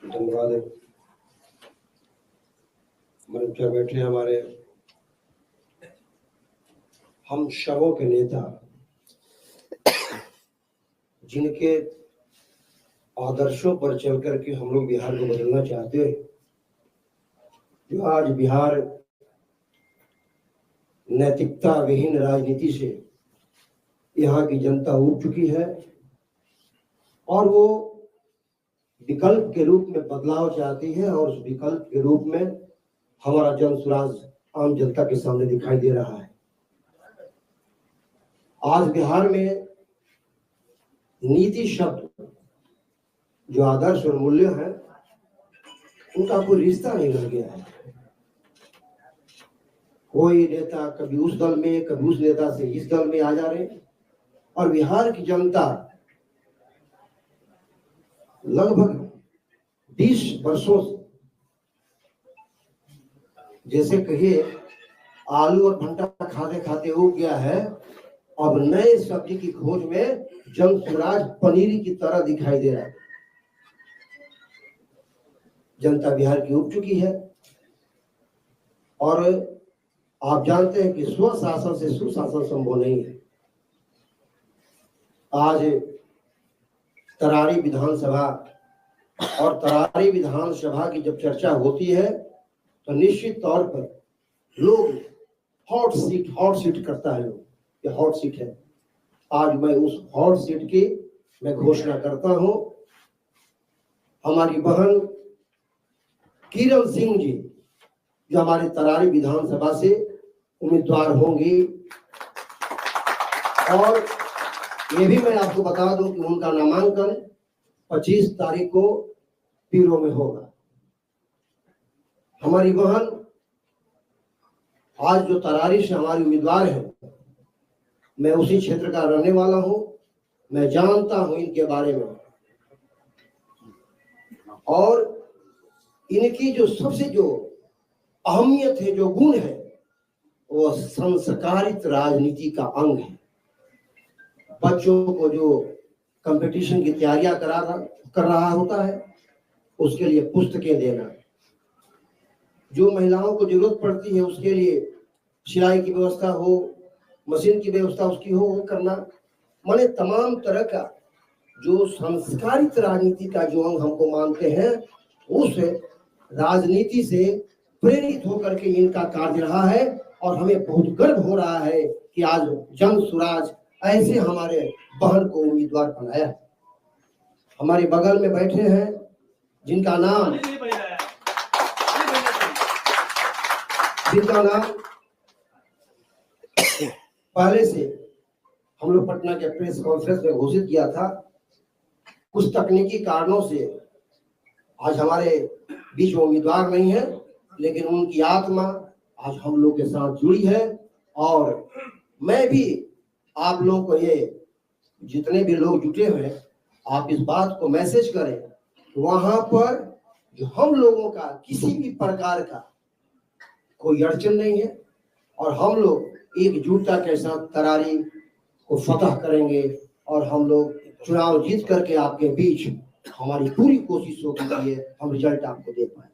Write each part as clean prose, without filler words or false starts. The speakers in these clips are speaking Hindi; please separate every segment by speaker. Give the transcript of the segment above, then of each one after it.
Speaker 1: धन्यवाद। मंच पर बैठे हमारे हम शवों के नेता, जिनके आदर्शों पर चल करके हम लोग बिहार को बदलना चाहते हैं, जो आज बिहार नैतिकता विहीन राजनीति से यहाँ की जनता उठ चुकी है और वो विकल्प के रूप में बदलाव चाहती है, और उस विकल्प के रूप में हमारा जन स्वराज आम जनता के सामने दिखाई दे रहा है। आज बिहार में नीति शब्द जो आदर्श और मूल्य है, उनका कोई रिश्ता नहीं रह गया है। कोई नेता कभी उस दल में, कभी उस नेता से इस दल में आ जा रहे हैं, और बिहार की जनता लगभग 20 वर्षों से, जैसे कहिए आलू और भंटा खाते खाते उग गया है, अब नए सब्जी की खोज में जन स्वराज पनीर की तरह दिखाई दे रहा है। जनता बिहार की उठ चुकी है, और आप जानते हैं कि स्वशासन से सुशासन संभव नहीं है। आज तरारी विधानसभा और तरारी विधानसभा की जब चर्चा होती है तो निश्चित तौर पर लोग हॉट सीट करता है। लोग ये हॉट सीट है। आज मैं उस हॉट सीट की मैं घोषणा करता हूं। हमारी बहन किरण सिंह जी, जो हमारे तरारी विधानसभा से उम्मीदवार होंगी, और ये भी मैं आपको बता दूं कि उनका नामांकन 25 तारीख को पीरो में होगा। हमारी बहन आज जो तरारी से हमारी उम्मीदवार है, मैं उसी क्षेत्र का रहने वाला हूं, मैं जानता हूं इनके बारे में, और इनकी जो सबसे जो अहमियत है, जो गुण है, वो संस्कारित राजनीति का अंग है। बच्चों को जो कंपटीशन की तैयारियां कर रहा होता है, उसके लिए पुस्तकें देना, जो महिलाओं को जरूरत पड़ती है उसके लिए सिलाई की व्यवस्था हो, मशीन की व्यवस्था उसकी हो, वो करना, माने तमाम तरह का जो संस्कारित राजनीति का जो अंग हमको मानते हैं, उस राजनीति से प्रेरित होकर के इनका कार्य रहा है। और हमें बहुत गर्व हो रहा है कि आज जन स्वराज ऐसे हमारे बहन को उम्मीदवार बनाया। हमारे बगल में बैठे हैं जिनका नाम पहले से हम लोग पटना के प्रेस कॉन्फ्रेंस में घोषित किया था। कुछ तकनीकी कारणों से आज हमारे बीच उम्मीदवार नहीं है, लेकिन उनकी आत्मा आज हम लोग के साथ जुड़ी है। और मैं भी आप लोगों को, ये जितने भी लोग जुटे हुए, आप इस बात को मैसेज करें, वहां पर जो हम लोगों का किसी भी प्रकार का कोई अड़चन नहीं है, और हम लोग एकजुटता के साथ तरारी को फतह करेंगे, और हम लोग चुनाव जीत करके आपके बीच हमारी पूरी कोशिश होगी कि हम रिजल्ट आपको दे पाए।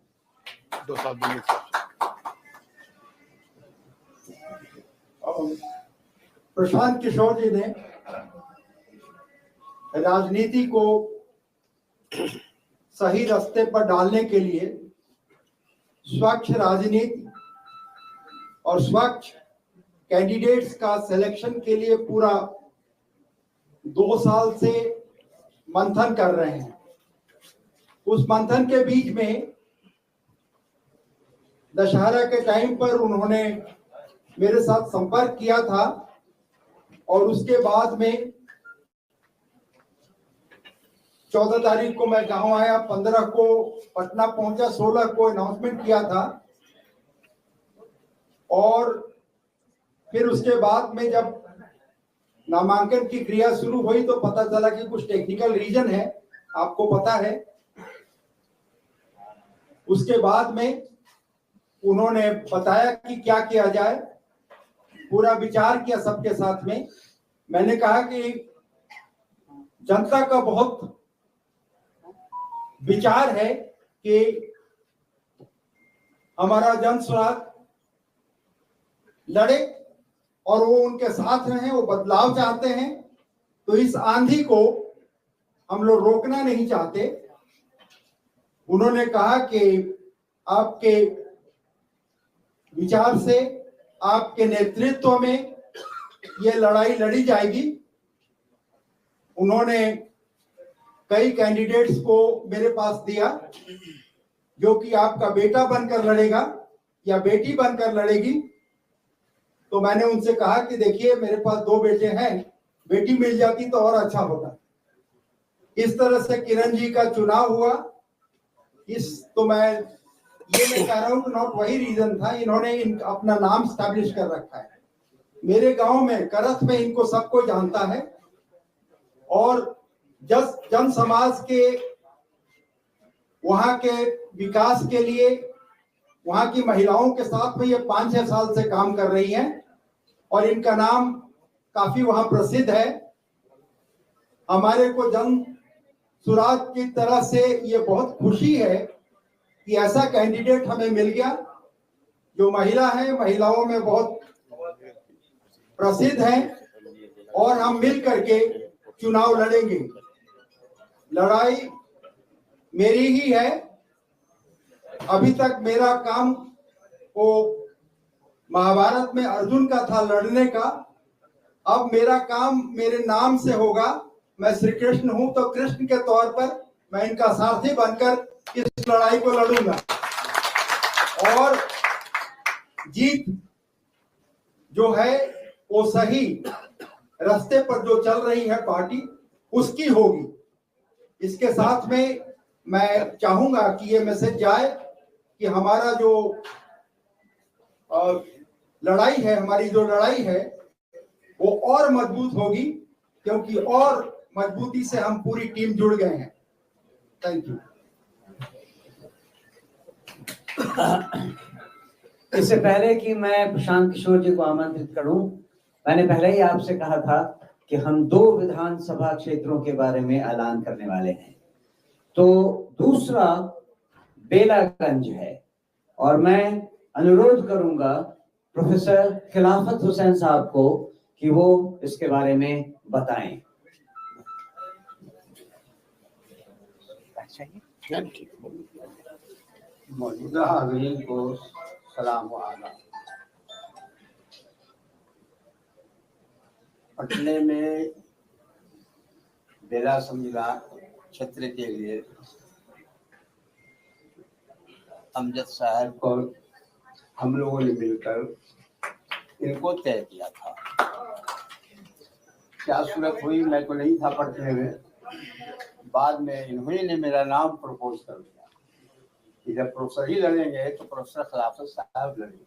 Speaker 2: प्रशांत किशोर जी ने राजनीति को सही रास्ते पर डालने के लिए स्वच्छ राजनीति और स्वच्छ कैंडिडेट्स का सिलेक्शन के लिए पूरा 2 साल से मंथन कर रहे हैं। उस मंथन के बीच में दशहरा के टाइम पर उन्होंने मेरे साथ संपर्क किया था, और उसके बाद में 14 तारीख को मैं गांव आया, 15 को पटना पहुंचा, 16 को अनाउंसमेंट किया था। और फिर उसके बाद में जब नामांकन की क्रिया शुरू हुई तो पता चला कि कुछ टेक्निकल रीजन है, आपको पता है। उसके बाद में उन्होंने बताया कि क्या किया जाए, पूरा विचार किया सबके साथ में। मैंने कहा कि जनता का बहुत विचार है कि हमारा जन स्वराज लड़े और वो उनके साथ रहे, वो बदलाव चाहते हैं। तो इस आंधी को हम लोग रोकना नहीं चाहते। उन्होंने कहा कि आपके विचार से, आपके नेतृत्व में ये लड़ाई लड़ी जाएगी। उन्होंने कई कैंडिडेट्स को मेरे पास दिया, जो कि आपका बेटा बनकर लड़ेगा या बेटी बनकर लड़ेगी। तो मैंने उनसे कहा कि देखिए, मेरे पास 2 बेटे हैं, बेटी मिल जाती तो और अच्छा होता। इस तरह से किरण जी का चुनाव हुआ। तो मैं कह रहा हूं कि नॉट वही रीजन था, इन्होंने अपना नाम स्टैब्लिश कर रखा है। मेरे गांव में करथ में इनको सबको जानता है और जन समाज के वहां के विकास के लिए वहां की महिलाओं के साथ में ये 5-6 साल से काम कर रही हैं और इनका नाम काफी वहां प्रसिद्ध है। हमारे को जन सुराज की तरह से ये बहुत खुशी है कि ऐसा कैंडिडेट हमें मिल गया जो महिला है, महिलाओं में बहुत प्रसिद्ध है, और हम मिल करके चुनाव लड़ेंगे। लड़ाई मेरी ही है। अभी तक मेरा काम वो महाभारत में अर्जुन का था लड़ने का, अब मेरा काम मेरे नाम से होगा। मैं श्री कृष्ण हूं, तो कृष्ण के तौर पर मैं इनका सारथी बनकर इस लड़ाई को लड़ूंगा और जीत जो है वो सही रास्ते पर जो चल रही है पार्टी उसकी होगी। इसके साथ में मैं चाहूंगा कि ये मैसेज जाए कि हमारा जो लड़ाई है, हमारी जो लड़ाई है वो और मजबूत होगी, क्योंकि और मजबूती से हम पूरी टीम जुड़ गए हैं। Thank you.
Speaker 3: इससे पहले कि मैं प्रशांत किशोर जी को आमंत्रित करूं, मैंने पहले ही आपसे कहा था कि हम 2 विधानसभा क्षेत्रों के बारे में ऐलान करने वाले हैं। तो दूसरा बेलागंज है और मैं अनुरोध करूंगा प्रोफेसर खिलाफत हुसैन साहब को कि वो इसके बारे में बताएं।
Speaker 4: मौजूदा हाज़रीन को सलाम व आदाब। पटने में बेला संविधान क्षेत्र के लिए अमजद साहब को हम लोगों ने मिलकर इनको तय किया था। क्या सूरत हुई मैं तो नहीं था पटने में, बाद में इन्होंने ने मेरा नाम प्रपोज कर दिया कि जब प्रोफेसर ही लड़ेंगे तो प्रोफेसर खिलाफत साहब लड़ेंगे।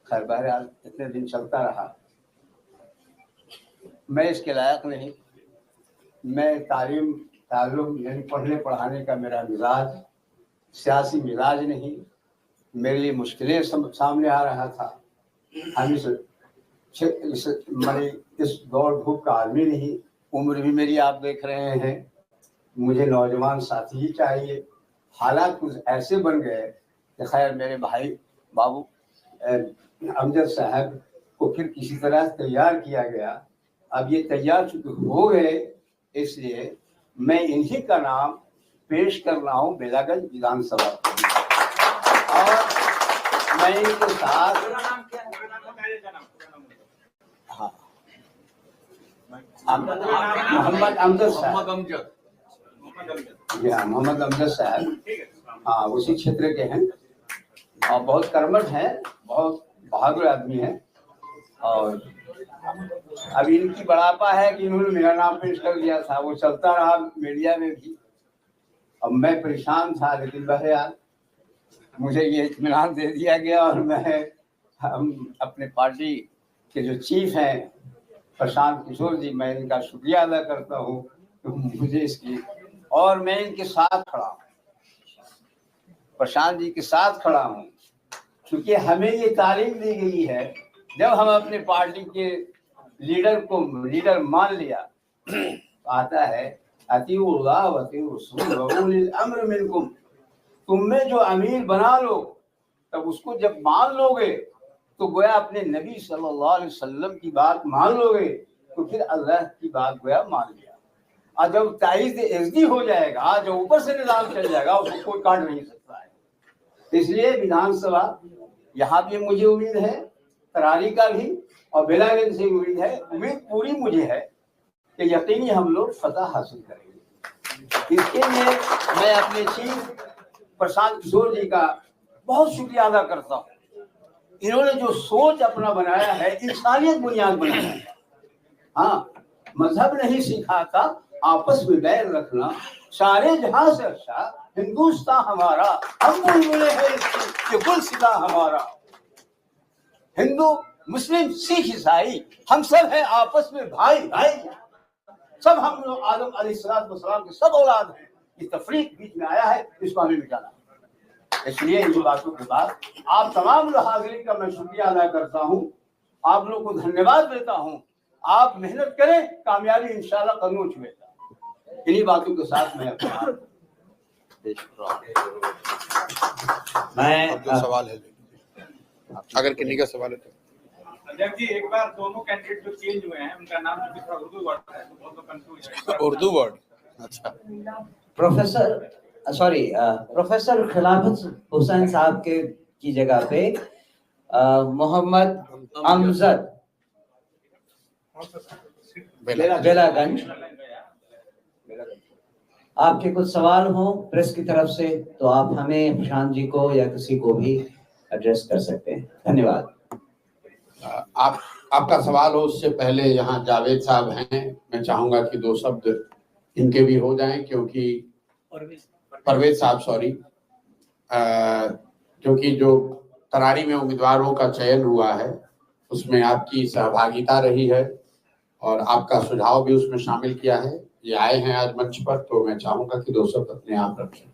Speaker 4: खैर बहरहाल इतने दिन चलता रहा। मैं इसके लायक नहीं। मैं ताल्लुम यानी पढ़ने पढ़ाने का मेरा मिजाज सियासी मिजाज नहीं। मेरे लिए मुश्किलें सामने आ रहा था। हम इस दौड़ धूप का आदमी नहीं। उम्र भी मेरी आप देख रहे हैं। मुझे नौजवान साथी ही चाहिए। हालात कुछ ऐसे बन गए कि खैर मेरे भाई बाबू अमजद साहब को फिर किसी तरह तैयार किया गया। अब ये तैयार चूंकि हो गए, इसलिए मैं इन्हीं का नाम पेश कर रहा हूँ बेलागंज विधानसभा। और मैं इनके साथ मोहम्मद अमजद साहब, मोहम्मद अमजद साहब, हाँ उसी क्षेत्र के हैं और बहुत कर्मठ हैं, बहुत बहादुर आदमी हैं। और अब इनकी बड़ापा है कि इन्होंने मेरा नाम पेश कर दिया था, वो चलता रहा मीडिया में भी। अब मैं परेशान था, लेकिन बहरहाल मुझे ये इत्मीनान दे दिया गया और हम अपने पार्टी के जो चीफ हैं प्रशांत किशोर जी, मैं इनका शुक्रिया अदा करता हूँ तो मुझे इसकी, और मैं इनके साथ खड़ा हूँ, प्रशांत जी के साथ खड़ा हूँ, क्योंकि हमें ये तालीम दी गई है। जब हम अपने पार्टी के लीडर को लीडर मान लिया तो आता है अतीउल्लाह व अतीउर रसूल व उलिल अम्र मिनकुम, तुम में जो अमीर बना लो, तब उसको जब मान लोगे तो गोया अपने नबी सल्लल्लाहु अलैहि वसल्लम की बात मान लोगे तो फिर अल्लाह की बात गोया मान लिया। और जब ताइज़ एज़दी हो जाएगा, जब ऊपर से निजाम चल जाएगा, उसको कोई काट नहीं सकता है। इसलिए विधानसभा यहाँ भी मुझे उम्मीद है, करारी का भी और बेलागंज से उम्मीद है, उम्मीद पूरी मुझे है कि यकीनी हम लोग फतह हासिल करेंगे। इसके लिए मैं अपने चीफ प्रशांत किशोर जी का बहुत शुक्रिया अदा करता हूँ। इन्होंने जो सोच अपना बनाया है, इंसानियत बुनियाद बनाया है। हाँ, मजहब नहीं सिखाता आपस में बैर रखना, सारे जहां से अच्छा हिंदुस्तान हमारा, हम बुलबुलें हैं इसकी, ये गुलसिता हमारा। हिंदू मुस्लिम सिख ईसाई हम सब हैं आपस में भाई भाई, सब हम लोग आदम अलैहिस्सलाम के सब औलाद हैं। ये तफरीक बीच में आया है, इसको हमें मिटाना। इसलिए इन बातों के बाद आप तमाम हाजिरीन का मैं शुक्रिया अदा करता हूँ, आप लोग को धन्यवाद देता हूँ। आप मेहनत करें, कामयाबी इंशाल्लाह कदमों छुएगा। इन्हीं बातों के साथ मैं अपना
Speaker 5: जो सवाल है, अगर किन्हीं का सवाल है तो
Speaker 6: अध्यक्ष जी, एक बार दोनों कैंडिडेट जो चेंज हुए हैं उनका नाम जो थोड़ा उर्दू वर्ड है, बहुत लोग कंफ्यूज है।
Speaker 5: उर्दू वर्ड, अच्छा।
Speaker 3: प्रोफेसर खिलाफत हुसैन साहब के की जगह पे मोहम्मद अमजद बेलागंज। आपके कुछ सवाल हो प्रेस की तरफ से तो आप हमें, प्रशांत जी को या किसी को भी एड्रेस कर सकते हैं। धन्यवाद।
Speaker 5: आपका सवाल हो उससे पहले यहाँ जावेद साहब हैं, मैं चाहूंगा कि दो शब्द इनके भी हो जाएं, क्योंकि परवेज साहब सॉरी, क्योंकि जो करारी में उम्मीदवारों का चयन हुआ है उसमें आपकी सहभागिता रही है और आपका सुझाव भी उसमें शामिल किया है। ये आए हैं आज मंच पर, तो मैं चाहूंगा कि दो शब्द अपने आप रखें।